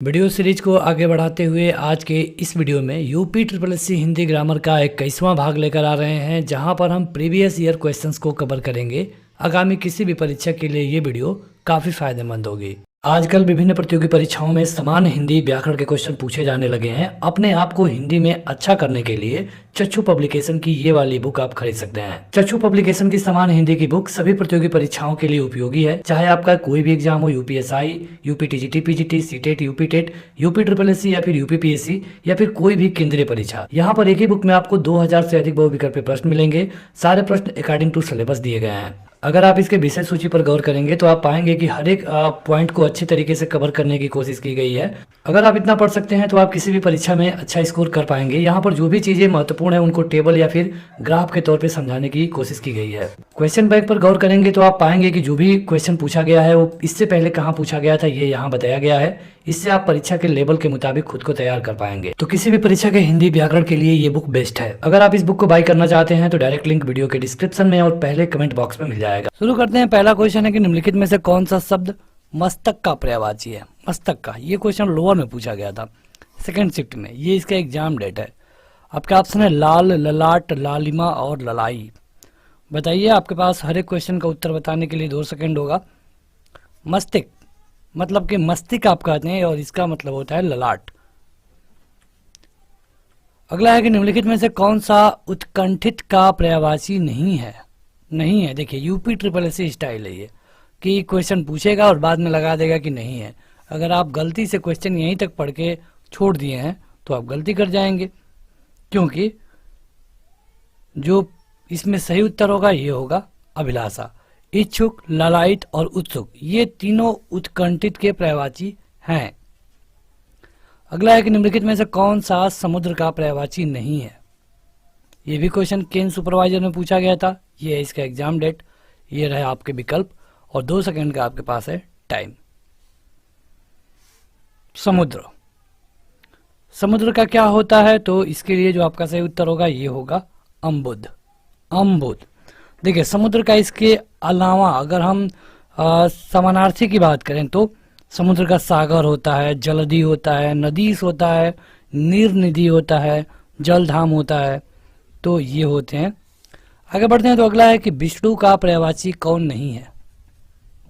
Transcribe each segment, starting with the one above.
Video series को आगे बढ़ाते हुए आज के इस वीडियो में UP triple SC Hindi grammar का 21वां भाग लेकर आ रहे हैं, जहां पर हम प्रीवियस ईयर क्वेश्चंस को कवर करेंगे। आगामी किसी भी परीक्षा के लिए ये वीडियो काफ़ी फायदेमंद होगी। आजकल विभिन्न प्रतियोगी परीक्षाओं में समान हिंदी व्याकरण के क्वेश्चन पूछे जाने लगे हैं। अपने आप को हिंदी में अच्छा करने के लिए चक्षु पब्लिकेशन की ये वाली बुक आप खरीद सकते हैं। चक्षु पब्लिकेशन की समान हिंदी की बुक सभी प्रतियोगी परीक्षाओं के लिए उपयोगी है, चाहे आपका कोई भी एग्जाम हो, UPSI, UP TGT, PGT, CTET, UP TET, UP triple SC या फिर यूपीपीएससी या फिर कोई भी केंद्रीय परीक्षा। यहाँ पर एक ही बुक में आपको 2000 से अधिक बहुविकल्पीय प्रश्न मिलेंगे। सारे प्रश्न अकॉर्डिंग टू सिलेबस दिए गए हैं। अगर आप इसके विषय सूची पर गौर करेंगे तो आप पाएंगे कि हर एक पॉइंट को अच्छे तरीके से कवर करने की कोशिश की गई है। अगर आप इतना पढ़ सकते हैं तो आप किसी भी परीक्षा में अच्छा स्कोर कर पाएंगे। यहाँ पर जो भी चीजें महत्वपूर्ण है उनको टेबल या फिर ग्राफ के तौर पे समझाने की कोशिश की गई है। क्वेश्चन बैंक पर गौर करेंगे तो आप पाएंगे कि जो भी क्वेश्चन पूछा गया है वो इससे पहले कहाँ पूछा गया था ये यहाँ बताया गया है। इससे आप परीक्षा के लेवल के मुताबिक खुद को तैयार कर पाएंगे। तो किसी भी परीक्षा के हिंदी व्याकरण के लिए ये बुक बेस्ट है। अगर आप इस बुक को बाय करना चाहते हैं तो डायरेक्ट लिंक वीडियो के डिस्क्रिप्शन में और पहले कमेंट बॉक्स में मिल जाएगा। शुरू करते हैं। पहला क्वेश्चन है कि निम्नलिखित में से कौन सा शब्द मस्तक का पर्यायवाची है। मस्तक का ये क्वेश्चन लोअर में पूछा गया था सेकंड शिफ्ट में। ये इसका एग्जाम डेट है। आपका ऑप्शन है लाल, ललाट, लालिमा और ललाई। बताइए, आपके पास हर एक क्वेश्चन का उत्तर बताने के लिए 2 सेकंड होगा। मस्तिष्क मतलब कि मस्तिष्क आप कहते हैं और इसका मतलब होता है ललाट। अगला है कि निम्नलिखित में से कौन सा उत्कंठित का पर्यायवाची नहीं है। नहीं है, देखिए यूपी ट्रिपल एससी स्टाइल है ये कि क्वेश्चन पूछेगा और बाद में लगा देगा कि नहीं है। अगर आप गलती से क्वेश्चन यहीं तक पढ़ के छोड़ दिए हैं तो आप गलती कर जाएंगे, क्योंकि जो इसमें सही उत्तर होगा ये होगा अभिलाषा। इच्छुक, ललायित और उत्सुक ये तीनों उत्कंठित के पर्यायवाची हैं। अगला है कि निम्नलिखित में से कौन सा समुद्र का पर्यायवाची नहीं है। ये भी क्वेश्चन केन सुपरवाइजर में पूछा गया था। ये है इसका एग्जाम डेट। ये रहे आपके विकल्प और 2 सेकंड का आपके पास है टाइम। समुद्र, समुद्र का क्या होता है, तो इसके लिए जो आपका सही उत्तर होगा ये होगा अम्बुद। अम्बुद देखिए, समुद्र का इसके अलावा अगर हम समानार्थी की बात करें तो समुद्र का सागर होता है, जलधि होता है, नदीस होता है, नीरनिधि होता है, जलधाम होता है। तो ये होते हैं। आगे बढ़ते हैं तो अगला है कि विष्णु का पर्यायवाची कौन नहीं है।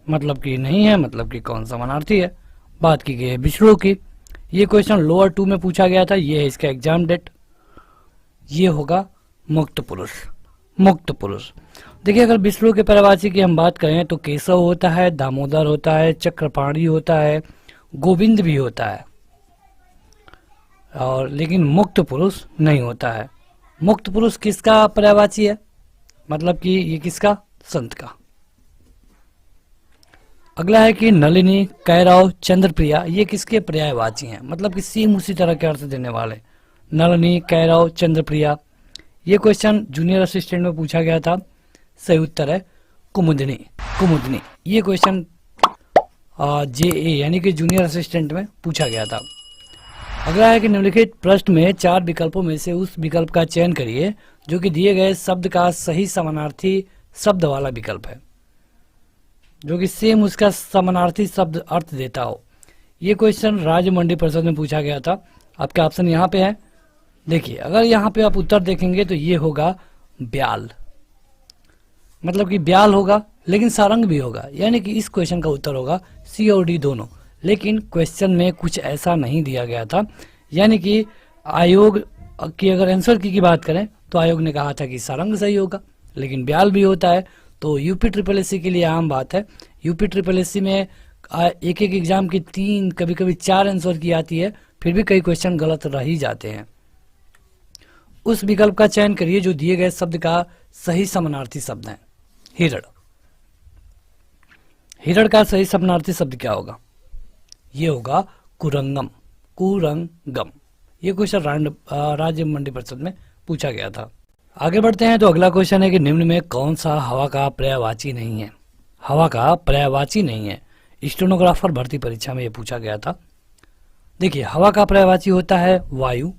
मतलब कि नहीं है मतलब कि कौन समानार्थी है। बात की गई है विष्णु की। ये क्वेश्चन लोअर 2 में पूछा गया था। ये है इसका एग्जाम डेट। ये होगा मुक्त पुरुष। मुक्त पुरुष देखिए, अगर विष्णु के पर्यायवाची की हम बात करें तो केशव होता है, दामोदर होता है, चक्रपाणी होता है, गोविंद भी होता है, और लेकिन मुक्त पुरुष नहीं होता है। मुक्त पुरुष किसका पर्यायवाची है, मतलब कि ये किसका, संत का। अगला है कि नलिनी, कैरव, चंद्रप्रिया ये किसके पर्यायवाची हैं, मतलब कि सेम उसी तरह के अर्थ देने वाले। नलिनी, कैरव, चंद्रप्रिया। ये क्वेश्चन जूनियर असिस्टेंट में पूछा गया था। सही उत्तर है कुमुदनी। कुमुदनी ये क्वेश्चन JA यानी कि जूनियर असिस्टेंट में पूछा गया था। अगला है कि निम्नलिखित प्रश्न में 4 विकल्पों में से उस विकल्प का चयन करिए जो कि दिए गए शब्द का सही समानार्थी शब्द वाला विकल्प है, जो कि सेम उसका समानार्थी शब्द अर्थ देता हो। ये क्वेश्चन राज्य मंडी परिषद में पूछा गया था। आपके ऑप्शन यहाँ पे है। देखिए, अगर यहाँ पे आप उत्तर देखेंगे तो ये होगा ब्याल, मतलब कि ब्याल होगा लेकिन सारंग भी होगा, यानी कि इस क्वेश्चन का उत्तर होगा C और D दोनों। लेकिन क्वेश्चन में कुछ ऐसा नहीं दिया गया था, यानी कि आयोग की अगर आंसर की बात करें तो आयोग ने कहा था कि सारंग सही होगा, लेकिन ब्याल भी होता है। तो यूपी ट्रिपल एससी के लिए आम बात है। यूपी ट्रिपल एससी में एक एग्जाम की 3 कभी कभी 4 आंसर की आती है, फिर भी कई क्वेश्चन गलत रह ही जाते हैं। उस विकल्प का चयन करिए जो दिए गए शब्द का सही समानार्थी शब्द है। हिरण। हिरण का सही समानार्थी शब्द क्या होगा, ये होगा कुरंगम। कुरंगम ये क्वेश्चन राज्य मंडी परिषद में पूछा गया था। आगे बढ़ते हैं तो अगला क्वेश्चन है कि निम्न में कौन सा हवा का पर्यायवाची नहीं है। हवा का पर्यायवाची नहीं है। स्टेनोग्राफर भर्ती परीक्षा में यह पूछा गया था। देखिए, हवा का पर्यायवाची होता है वायु,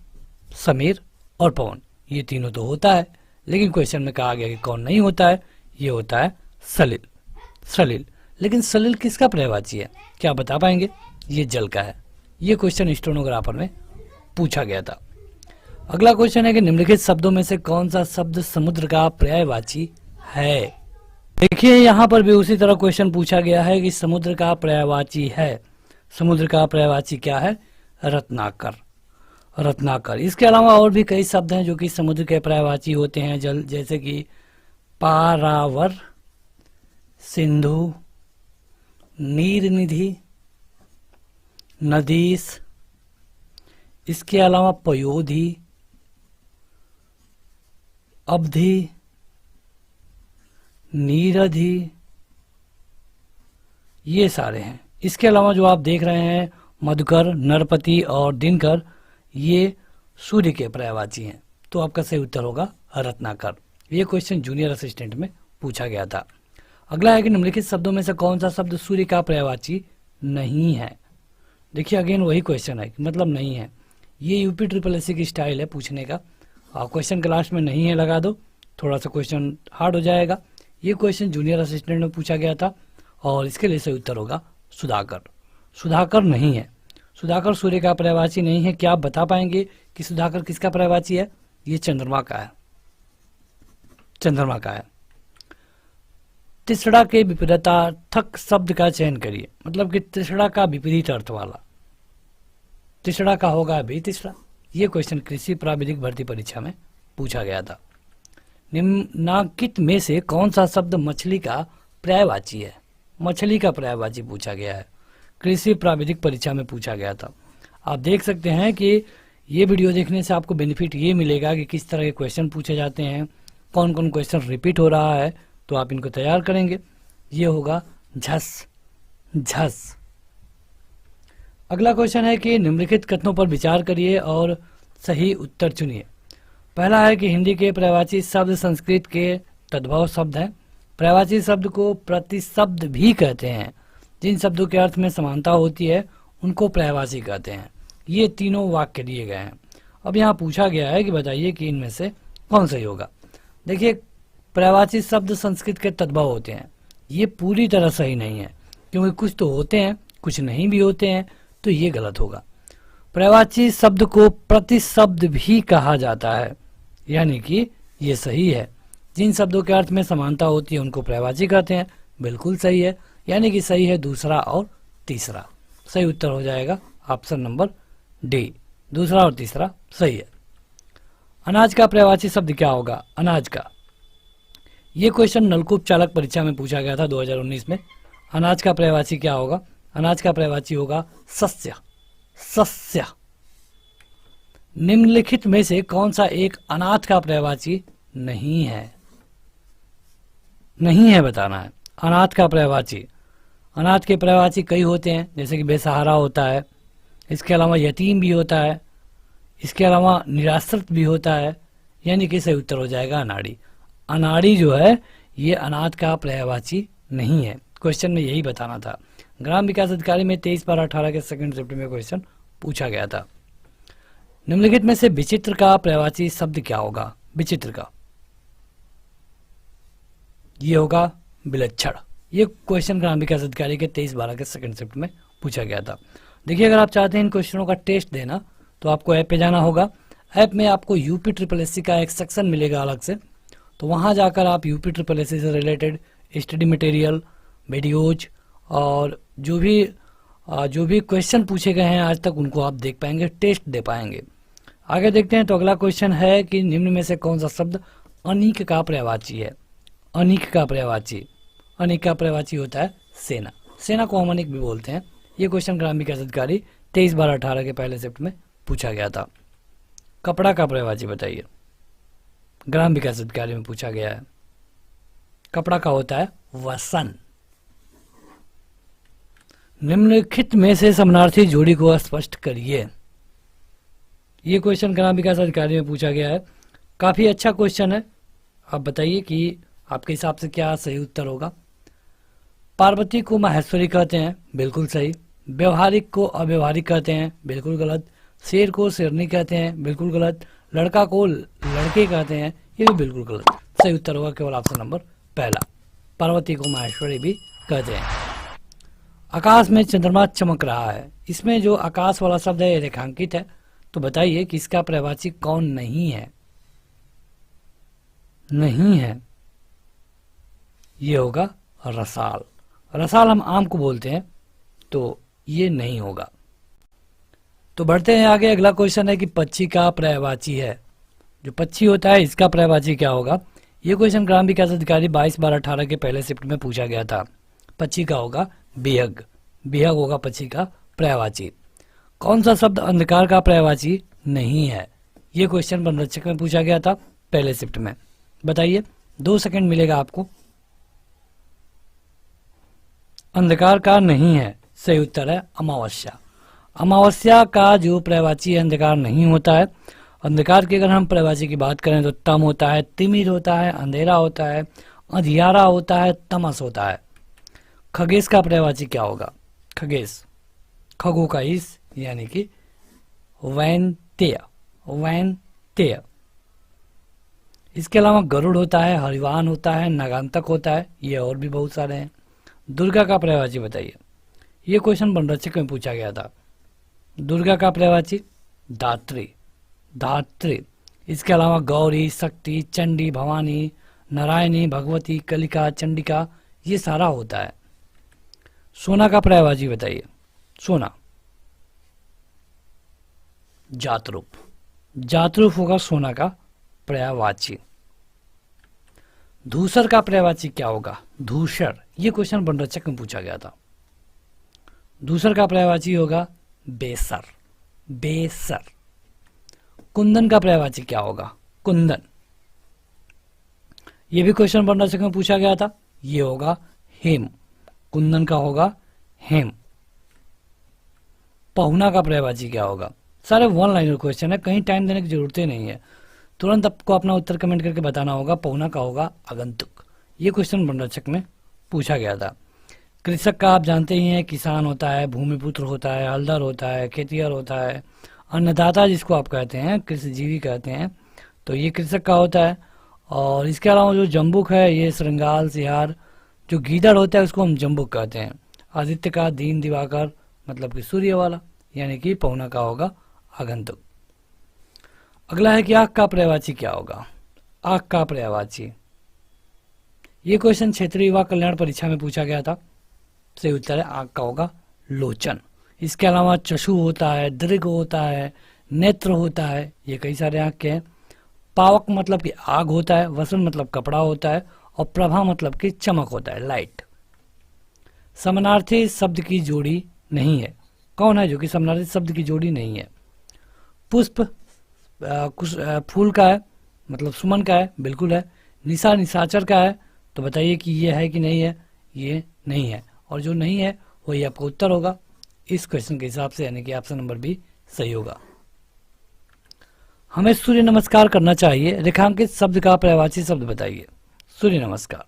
समीर और पवन। ये तीनों तो होता है, लेकिन क्वेश्चन में कहा गया कि कौन नहीं होता है। ये होता है सलिल। सलिल, लेकिन सलिल किसका पर्यायवाची है, क्या बता पाएंगे। ये जल का है। ये क्वेश्चन स्टेनोग्राफर में पूछा गया था। अगला क्वेश्चन है कि निम्नलिखित शब्दों में से कौन सा शब्द समुद्र का पर्यायवाची है। देखिए यहाँ पर भी उसी तरह क्वेश्चन पूछा गया है कि समुद्र का पर्यायवाची है। समुद्र का पर्यायवाची क्या है? रत्नाकर। रत्नाकर। इसके अलावा और भी कई शब्द हैं जो कि समुद्र के पर्यायवाची होते हैं, जल, जैसे कि पारावर, सिंधु, नीर निधि, नदीस, इसके अलावा पयोधी, अवधि, नीरधि, ये सारे हैं। इसके अलावा जो आप देख रहे हैं मधुकर, नरपति और दिनकर, ये सूर्य के पर्यायवाची हैं। तो आपका सही उत्तर होगा रत्नाकर। ये क्वेश्चन जूनियर असिस्टेंट में पूछा गया था। अगला है कि निम्नलिखित शब्दों में से कौन सा शब्द सूर्य का पर्यायवाची नहीं है। देखिए अगेन वही क्वेश्चन है, मतलब नहीं है। ये यूपी ट्रिपल एससी की स्टाइल है पूछने का। क्वेश्चन के लास्ट में नहीं है लगा दो, थोड़ा सा क्वेश्चन हार्ड हो जाएगा। ये क्वेश्चन जूनियर असिस्टेंट में पूछा गया था और इसके लिए सही उत्तर होगा सुधाकर। सुधाकर नहीं है। सुधाकर सूर्य का पर्यायवाची नहीं है। क्या आप बता पाएंगे कि सुधाकर किसका पर्यायवाची है? ये चंद्रमा का है। चंद्रमा का है। तिसड़ा के विपरीतार्थक शब्द का चयन करिए, मतलब कि तिसड़ा का विपरीत अर्थ वाला। तिसड़ा का होगा भी तिसड़ा। ये क्वेश्चन कृषि प्राविधिक भर्ती परीक्षा में पूछा गया था। निम्नांकित में से कौन सा शब्द मछली का पर्यायवाची है? मछली का पर्यायवाची पूछा गया है, कृषि प्राविधिक परीक्षा में पूछा गया था। आप देख सकते हैं कि ये वीडियो देखने से आपको बेनिफिट ये मिलेगा कि किस तरह के क्वेश्चन पूछे जाते हैं, कौन कौन क्वेश्चन रिपीट हो रहा है, तो आप इनको तैयार करेंगे। ये होगा झस झस। अगला क्वेश्चन है कि निम्नलिखित कथनों पर विचार करिए और सही उत्तर चुनिए। पहला है कि हिंदी के पर्यायवाची शब्द संस्कृत के तद्भव शब्द हैं। पर्यायवाची शब्द को प्रतिशब्द भी कहते हैं। जिन शब्दों के अर्थ में समानता होती है उनको पर्यायवाची कहते हैं। ये तीनों वाक्य दिए गए हैं। अब यहाँ पूछा गया है कि बताइए कि इनमें से कौन सही होगा। देखिए पर्यायवाची शब्द संस्कृत के तद्भव होते हैं, ये पूरी तरह सही नहीं है, क्योंकि कुछ तो होते हैं कुछ नहीं भी होते हैं, तो ये गलत होगा। पर्यायवाची शब्द को प्रतिशब्द भी कहा जाता है, यानी कि ये सही है। जिन शब्दों के अर्थ में समानता होती है उनको पर्यायवाची कहते हैं, बिल्कुल सही है, यानी कि सही है दूसरा और तीसरा। सही उत्तर हो जाएगा ऑप्शन नंबर डी, दूसरा और तीसरा सही है। अनाज का पर्यायवाची शब्द क्या होगा? अनाज का। ये क्वेश्चन नलकूप चालक परीक्षा में पूछा गया था 2019 में। अनाज का पर्यायवाची क्या होगा? अनाज का पर्यायवाची होगा सस्य। सस्य। निम्नलिखित में से कौन सा एक अनाथ का पर्यायवाची नहीं है? नहीं है बताना है। अनाथ का पर्यायवाची, अनाथ के पर्यायवाची कई होते हैं, जैसे कि बेसहारा होता है, इसके अलावा यतीम भी होता है, इसके अलावा निराश्रित भी होता है, यानी कि सही उत्तर हो जाएगा अनाड़ी। अनाड़ी जो है ये अनाथ का पर्यायवाची नहीं है। क्वेश्चन में यही बताना था। ग्राम विकास अधिकारी में 23/18 के सेकंड शिफ्ट में क्वेश्चन पूछा गया था। निम्नलिखित में से विचित्र का पर्यायवाची शब्द क्या होगा? विचित्र का ये होगा विलक्षण। ये क्वेश्चन ग्राम विकास अधिकारी के 23/12 के सेकंड शिफ्ट में पूछा गया था। देखिए अगर आप चाहते हैं इन क्वेश्चनों का टेस्ट देना तो आपको ऐप पे जाना होगा। ऐप में आपको यूपी ट्रिपल एससी का एक सेक्शन मिलेगा अलग से, तो वहाँ जाकर आप यूपी ट्रिपल एससी से रिलेटेड स्टडी मटेरियल, वीडियोज और जो भी क्वेश्चन पूछे गए हैं आज तक उनको आप देख पाएंगे, टेस्ट दे पाएंगे। आगे देखते हैं। तो अगला क्वेश्चन है कि निम्न में से कौन सा शब्द अनीक का पर्यायवाची है? अनीक का पर्यायवाची, अनीक का पर्यायवाची होता है सेना। सेना को हम अनीक भी बोलते हैं। ये क्वेश्चन ग्राम विकास अधिकारी 23/18 के पहले शिफ्ट में पूछा गया था। कपड़ा का पर्यायवाची बताइए। ग्राम विकास अधिकारी में पूछा गया है। कपड़ा का होता है वसन। निम्नलिखित में से समानार्थी जोड़ी को स्पष्ट करिए। ये क्वेश्चन ग्राम विकास अधिकारी में पूछा गया है। काफी अच्छा क्वेश्चन है। आप बताइए कि आपके हिसाब से क्या सही उत्तर होगा। पार्वती को माहेश्वरी कहते हैं, बिल्कुल सही। व्यवहारिक को अव्यवहारिक कहते हैं, बिल्कुल गलत। शेर को शेरनी कहते हैं, बिल्कुल गलत। लड़का को लड़के कहते हैं, ये भी बिल्कुल गलत। सही उत्तर होगा केवल ऑप्शन नंबर पहला, पार्वती को माहेश्वरी भी कहते हैं। आकाश में चंद्रमा चमक रहा है, इसमें जो आकाश वाला शब्द है ये रेखांकित है, तो बताइए कि इसका पर्यायवाची कौन नहीं है? नहीं है, ये होगा रसाल। रसाल हम आम को बोलते हैं, तो ये नहीं होगा। तो बढ़ते हैं आगे। अगला क्वेश्चन है कि पक्षी का पर्यायवाची है। जो पक्षी होता है इसका पर्यायवाची क्या होगा? ये क्वेश्चन ग्राम विकास अधिकारी 22/12/18 के पहले शिफ्ट में पूछा गया था। पक्षी का होगा बेहग। बेहग होगा पक्षी का पर्यायवाची। कौन सा शब्द अंधकार का पर्यायवाची नहीं है? ये क्वेश्चन वनरक्षक में पूछा गया था पहले शिफ्ट में। बताइए, 2 सेकंड मिलेगा आपको। अंधकार का नहीं है, सही उत्तर है अमावस्या। अमावस्या का जो पर्यायवाची अंधकार नहीं होता है। अंधकार की अगर हम पर्यायवाची की बात करें तो तम होता है, तिमिर होता है, अंधेरा होता है, अंधियारा होता है, तमस होता है। खगेश का पर्यायवाची क्या होगा? खगेश, खगों का इस, यानी कि वैनतेय। वैनतेय। इसके अलावा गरुड़ होता है, हरिवान होता है, नगांतक होता है, ये और भी बहुत सारे हैं। दुर्गा का पर्यायवाची बताइए। ये क्वेश्चन वनरक्षक में पूछा गया था। दुर्गा का पर्यायवाची धात्री। धात्री। इसके अलावा गौरी, शक्ति, चंडी, भवानी, नारायणी, भगवती, कलिका, चंडिका, ये सारा होता है। सोना का पर्यायवाची बताइए। सोना, जातरूप। जातरूप होगा सोना का पर्यायवाची। धूसर का पर्यायवाची क्या होगा? धूसर। ये क्वेश्चन वनरक्षक में पूछा गया था। धूसर का पर्यायवाची होगा बेसर। बेसर। कुंदन का पर्यायवाची क्या होगा? कुंदन। ये भी क्वेश्चन वनरक्षक में पूछा गया था। ये होगा हेम। कुंदन का होगा हेम। पहुना का पर्यायवाची क्या होगा? सारे वन लाइनर क्वेश्चन है, कहीं टाइम देने की जरूरत ही नहीं है, तुरंत आपको अपना उत्तर कमेंट करके बताना होगा। पहुना का होगा आगंतुक। ये क्वेश्चन वनरक्षक में पूछा गया था। कृषक का आप जानते ही हैं, किसान होता है, भूमिपुत्र होता है, हलदर होता है, खेतिहर होता है, अन्नदाता जिसको आप कहते हैं, कृषिजीवी कहते हैं, तो ये कृषक का होता है। और इसके अलावा जो जम्बुक है ये श्रृंगाल, सिहार, जो गीदड़ होता है उसको हम जम्बुक कहते हैं। आदित्य का दीन दिवाकर मतलब कि सूर्य वाला, यानी कि पहुना का होगा आगंतुक। अगला है कि आँख का पर्यायवाची क्या होगा? आँख का पर्यायवाची, ये क्वेश्चन क्षेत्रीय युवा कल्याण परीक्षा में पूछा गया था। सही उत्तर है आँख का होगा लोचन। इसके अलावा चक्षु होता है, दीर्घ होता है, नेत्र होता है, ये कई सारे आँख के हैं। पावक मतलब कि आग होता है, वसन मतलब कपड़ा होता है, और प्रभा मतलब कि चमक होता है, लाइट। समानार्थी शब्द की जोड़ी नहीं है। कौन है जो कि समानार्थी शब्द की जोड़ी नहीं है? पुष्प फूल का है, मतलब सुमन का है, बिल्कुल है। निशा निशाचर का है, तो बताइए कि ये है कि नहीं है? ये नहीं है, और जो नहीं है वही आपका उत्तर होगा इस क्वेश्चन के हिसाब से, यानी कि ऑप्शन नंबर बी सही होगा। हमें सूर्य नमस्कार करना चाहिए, रेखांकित शब्द का पर्यायवाची शब्द बताइए। सूर्य नमस्कार।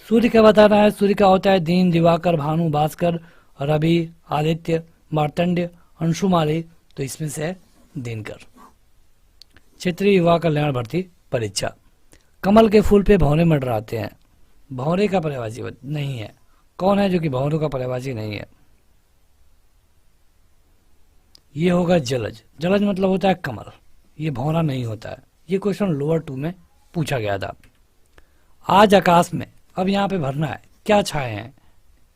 सूर्य का बताना है। सूर्य का होता है दीन, दिवाकर, भानु, भास्कर, रवि, आदित्य, मार्तंड्य, अंशुमाली, तो इसमें से है दिनकर। क्षेत्रीय युवा कल्याण भर्ती परीक्षा। कमल के फूल पे भौरे मंडराते हैं, भौरे का पर्यायवाची नहीं है। कौन है जो कि भौरों का पर्यायवाची नहीं है? ये होगा जलज। जलज मतलब होता है कमल, ये भौरा नहीं होता है। ये क्वेश्चन लोअर 2 में पूछा गया था। आज आकाश में, अब यहाँ पे भरना है, क्या छाए हैं?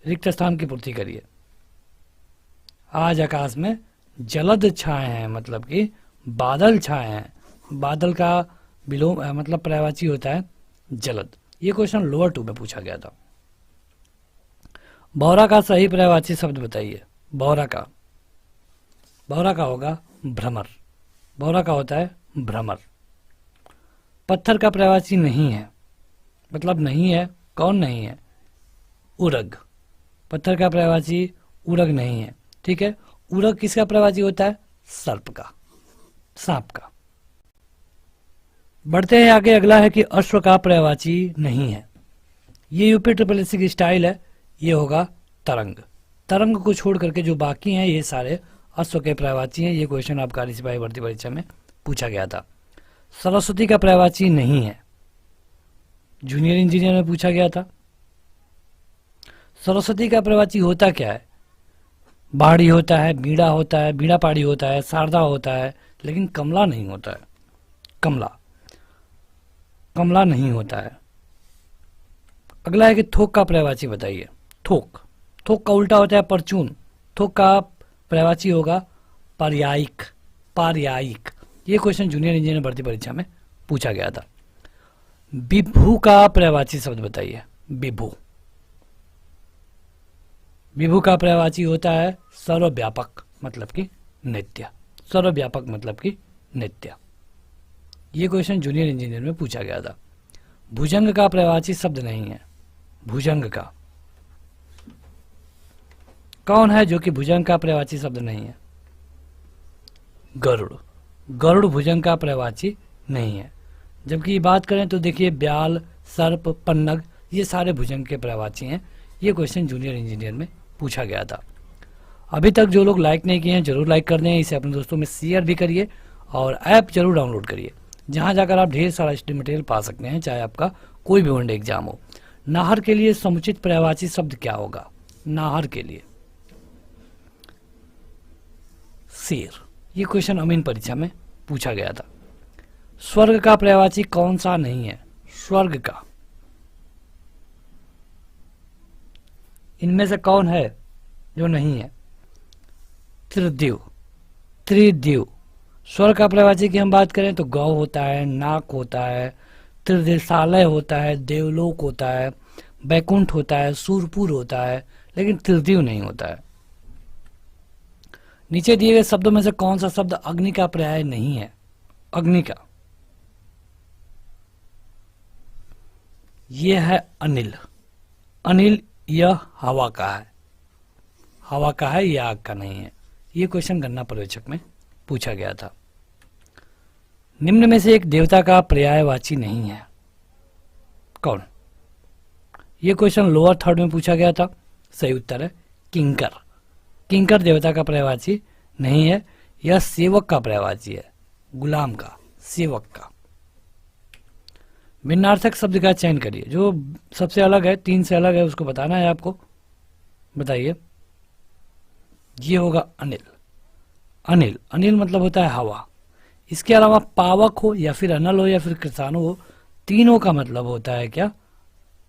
रिक्त स्थान की पूर्ति करिए। आज आकाश में जलद छाए हैं, मतलब कि बादल छाए हैं। बादल का विलोम मतलब पर्यायवाची होता है जलद। ये क्वेश्चन लोअर 2 में पूछा गया था। भौरा का सही पर्यायवाची शब्द बताइए। भौरा का होगा भ्रमर। भौरा का होता है भ्रमर। पत्थर का पर्यायवाची नहीं है, मतलब नहीं है। कौन नहीं है? उरग। पत्थर का पर्यायवाची उरग नहीं है, ठीक है। उरग किसका पर्यायवाची होता है? सर्प का, सांप का। बढ़ते हैं आगे। अगला है कि अश्व का पर्यायवाची नहीं है। ये यूपी SSS की स्टाइल है। ये होगा तरंग। तरंग को छोड़ करके जो बाकी हैं ये सारे अश्व के पर्यायवाची हैं। ये क्वेश्चन आपका सिपाही भर्ती परीक्षा में पूछा गया था। सरस्वती का पर्यायवाची नहीं है। जूनियर इंजीनियर में पूछा गया था। सरस्वती का प्रवाची होता क्या है? बाड़ी होता है, बीड़ा होता है, बीड़ा पाड़ी होता है, शारदा होता है, लेकिन कमला नहीं होता है। कमला नहीं होता है। अगला है कि थोक का पर्यायवाची बताइए। थोक का उल्टा होता है परचून। थोक का पर्यायवाची होगा पार्यायिक। ये क्वेश्चन जूनियर इंजीनियर भर्ती परीक्षा में पूछा गया था। विभू का पर्यायवाची शब्द बताइए। विभू का पर्यायवाची होता है सर्वव्यापक मतलब कि नित्य। ये क्वेश्चन जूनियर इंजीनियर में पूछा गया था। भुजंग का पर्यायवाची शब्द नहीं है। भुजंग का कौन है जो कि भुजंग का पर्यायवाची शब्द नहीं है? गरुड़ भुजंग का पर्यायवाची नहीं है। जबकि बात करें तो देखिए ब्याल, सर्प, पन्नग ये सारे भुजंग के पर्यायवाची हैं। ये क्वेश्चन जूनियर इंजीनियर में पूछा गया था। अभी तक जो लोग लाइक नहीं किए हैं जरूर लाइक कर दें, इसे अपने दोस्तों में शेयर भी करिए और ऐप जरूर डाउनलोड करिए, जहां जाकर आप ढेर सारा स्टडी मटेरियल पा सकते हैं, चाहे आपका कोई भी वनडे एग्जाम हो। नाहर के लिए समुचित पर्यायवाची शब्द क्या होगा? नाहर के लिए शेर। ये क्वेश्चन अमीन परीक्षा में पूछा गया था। स्वर्ग का पर्यायवाची कौन सा नहीं है? स्वर्ग का इनमें से कौन है जो नहीं है? त्रिदेव। स्वर्ग का पर्यायवाची की हम बात करें तो गौ होता है, नाक होता है, त्रिदेशालय होता है, देवलोक होता है, बैकुंठ होता है, सूरपुर होता है, लेकिन त्रिदेव नहीं होता है। नीचे दिए गए शब्दों में से कौन सा शब्द अग्नि का पर्याय नहीं है? अग्नि का यह है अनिल। यह हवा का है, यह आग का नहीं है। यह क्वेश्चन गणना पर्यवेक्षक में पूछा गया था। निम्न में से एक देवता का पर्यायवाची नहीं है, कौन? यह क्वेश्चन लोअर थर्ड में पूछा गया था। सही उत्तर है किंकर देवता का पर्यायवाची नहीं है। यह सेवक का पर्यायवाची है, गुलाम का, सेवक का। भिन्नार्थक शब्द का चयन करिए, जो सबसे अलग है, 3 से अलग है, उसको बताना है आपको। बताइए। ये होगा अनिल मतलब होता है हवा। इसके अलावा पावक हो या फिर अनल हो या फिर किसानो हो, तीनों का मतलब होता है क्या?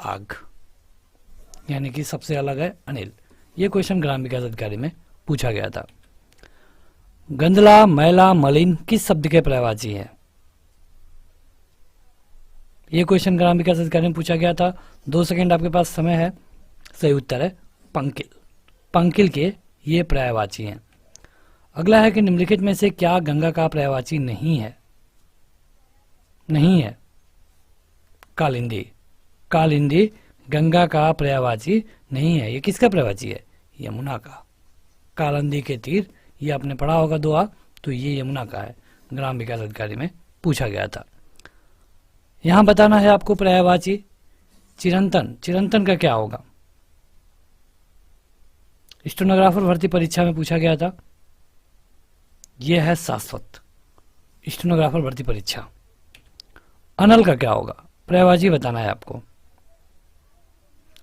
आग। यानी कि सबसे अलग है अनिल। ये क्वेश्चन ग्राम विकास अधिकारी में पूछा गया था। गंदला, मैला, मलिन किस शब्द के पर्यायवाची है? ये क्वेश्चन ग्राम विकास अधिकारी में पूछा गया था। 2 सेकंड आपके पास समय है। सही उत्तर है पंकिल के ये पर्यायवाची हैं। अगला है कि निम्नलिखित में से क्या गंगा का पर्यायवाची नहीं है? कालिंदी गंगा का पर्यायवाची नहीं है। ये किसका पर्यायवाची है? यमुना का। कालिंदी के तीर, ये आपने पढ़ा होगा दोहा, तो ये यमुना का है। ग्राम विकास अधिकारी में पूछा गया था। यहां बताना है आपको पर्यायवाची। चिरंतन का क्या होगा? स्टेनोग्राफर भर्ती परीक्षा में पूछा गया था। यह है शाश्वत। स्टेनोग्राफर भर्ती परीक्षा। अनल का क्या होगा? पर्यायवाची बताना है आपको।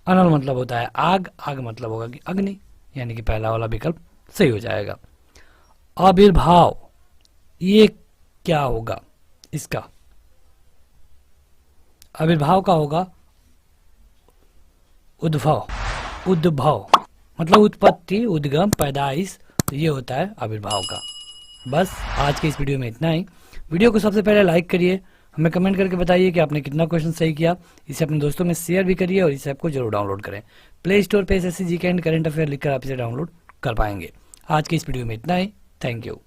अनल मतलब होता है आग मतलब होगा कि अग्नि, यानी कि पहला वाला विकल्प सही हो जाएगा। आविर्भाव, ये क्या होगा? इसका आविर्भाव का होगा उद्भव मतलब उत्पत्ति, उद्गम, पैदाइश, तो ये होता है आविर्भाव का। बस आज के इस वीडियो में इतना ही। वीडियो को सबसे पहले लाइक करिए, हमें कमेंट करके बताइए कि आपने कितना क्वेश्चन सही किया। इसे अपने दोस्तों में शेयर भी करिए और इस ऐप को जरूर डाउनलोड करें। प्ले स्टोर पे SSC GK and current affair लिखकर आप इसे डाउनलोड कर पाएंगे। आज के इस वीडियो में इतना ही। Thank you.